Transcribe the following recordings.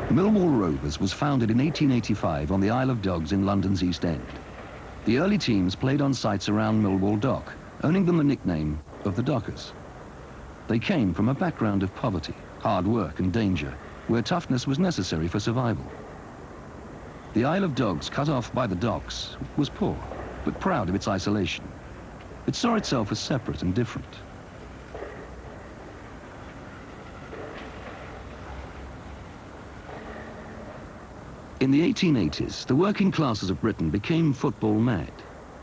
Millwall Rovers was founded in 1885 on the Isle of Dogs in London's East End. The early teams played on sites around Millwall Dock, earning them the nickname of the Dockers. They came from a background of poverty, hard work and danger, where toughness was necessary for survival. The Isle of Dogs, cut off by the docks, was poor, but proud of its isolation. It saw itself as separate and different. In the 1880s, the working classes of Britain became football mad,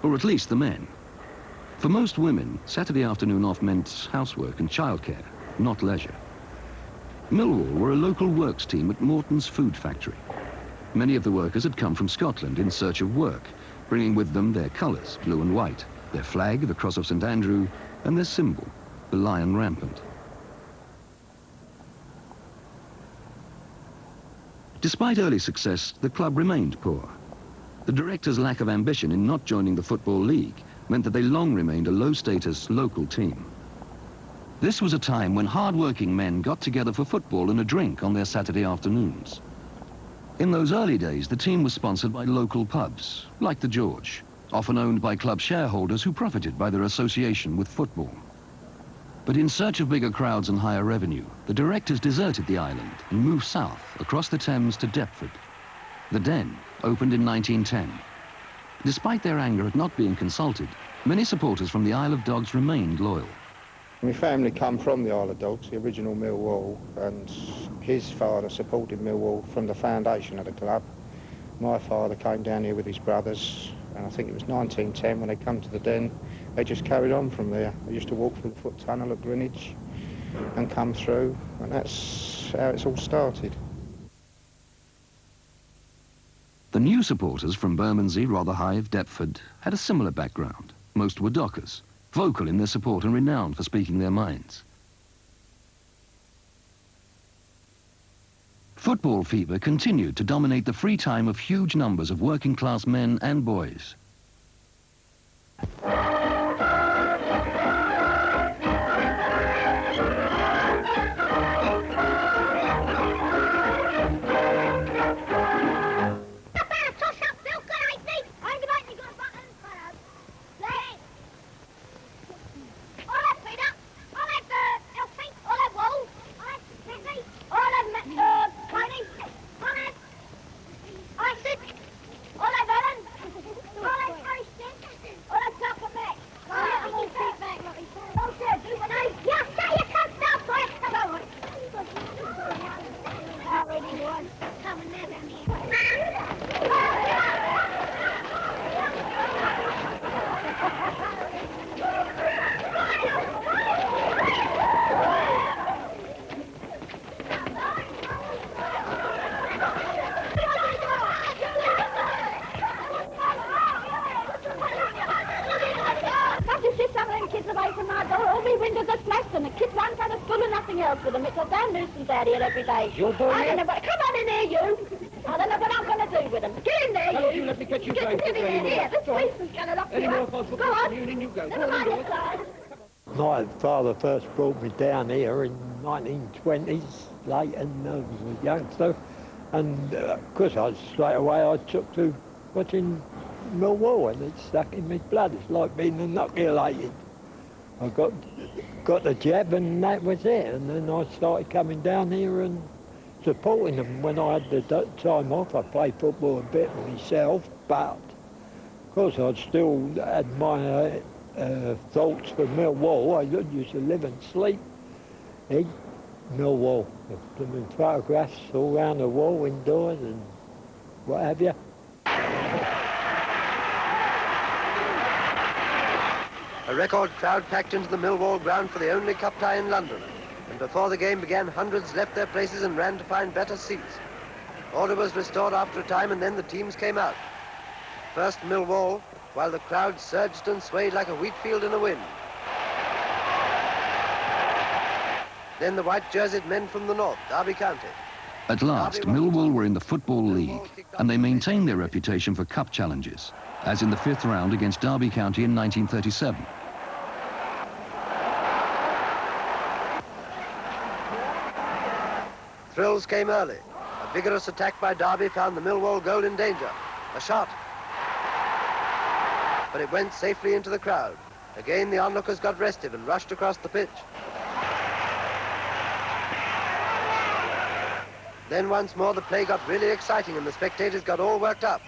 or at least the men. For most women, Saturday afternoon off meant housework and childcare, not leisure. Millwall were a local works team at Morton's food factory. Many of the workers had come from Scotland in search of work, bringing with them their colours, blue and white, their flag, the Cross of St. Andrew, and their symbol, the lion rampant. Despite early success, the club remained poor. The directors' lack of ambition in not joining the Football League meant that they long remained a low-status local team. This was a time when hard-working men got together for football and a drink on their Saturday afternoons. In those early days, the team was sponsored by local pubs, like the George, often owned by club shareholders who profited by their association with football. But in search of bigger crowds and higher revenue, the directors deserted the island and moved south across the Thames to Deptford. The Den opened in 1910. Despite their anger at not being consulted, many supporters from the Isle of Dogs remained loyal. My family come from the Isle of Dogs, the original Millwall, and his father supported Millwall from the foundation of the club. My father came down here with his brothers, and I think it was 1910 when they come to the Den. They just carried on from there. They used to walk through the foot tunnel at Greenwich and come through, and that's how it's all started. The new supporters from Bermondsey, Rotherhithe, Deptford had a similar background. Most were dockers, vocal in their support and renowned for speaking their minds. Football fever continued to dominate the free time of huge numbers of working-class men and boys. With them. It's a damn nuisance out here every day. You're doing I don't know what... Come on in here, you! I don't know what I'm going to do with them. Get in there, No, you! you let me get you Get going. in here. This policeman's going to lock you up. Go on. You go. Never mind this side. My father first brought me down here in 1920s, late, and I was a youngster. And of course, straight away I took to watching Millwall, and it stuck in my blood. It's like being inoculated. I got the jab, and that was it. And then I started coming down here and supporting them. When I had the time off, I played football a bit myself, but of course I still had my thoughts for Millwall. I used to live and sleep in Millwall. There's been photographs all around the wall, indoors and what have you. A record crowd packed into the Millwall ground for the only cup tie in London, and before the game began, hundreds left their places and ran to find better seats. Order was restored after a time, and then the teams came out. First Millwall, while the crowd surged and swayed like a wheat field in a wind. Then the white-jerseyed men from the north, Derby County. At last, Millwall were in the Football League, and they maintained their reputation for cup challenges, as in the 5th round against Derby County in 1937. Thrills came early. A vigorous attack by Derby found the Millwall goal in danger. A shot. But it went safely into the crowd. Again, the onlookers got restive and rushed across the pitch. Then once more the play got really exciting and the spectators got all worked up.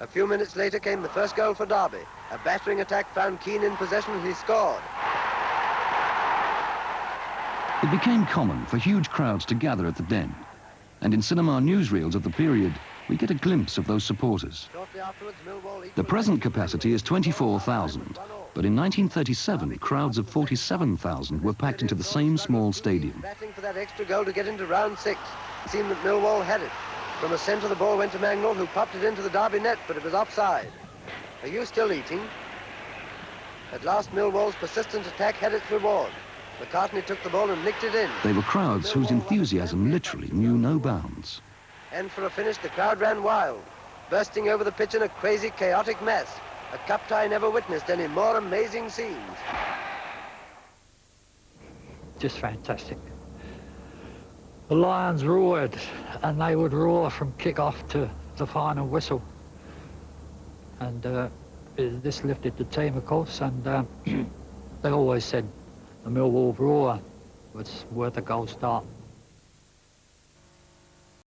A few minutes later came the first goal for Derby. A battering attack found Keane in possession and he scored. It became common for huge crowds to gather at the Den. And in cinema newsreels of the period, we get a glimpse of those supporters. Shortly afterwards, Millwall The present capacity is 24,000, but in 1937, crowds of 47,000 were packed into the same small stadium. Battling for that extra goal to get into round 6. It seemed that Millwall had it. From a centre, the ball went to Mangnall, who popped it into the Derby net, but it was offside. Are you still eating? At last, Millwall's persistent attack had its reward. McCartney took the ball and nicked it in. They were crowds whose enthusiasm literally knew no bounds. And for a finish, the crowd ran wild, bursting over the pitch in a crazy, chaotic mass. A cup tie never witnessed any more amazing scenes. Just fantastic. The Lions roared, and they would roar from kick-off to the final whistle. And this lifted the team, of course, and they always said the Millwall roar was worth a goal start.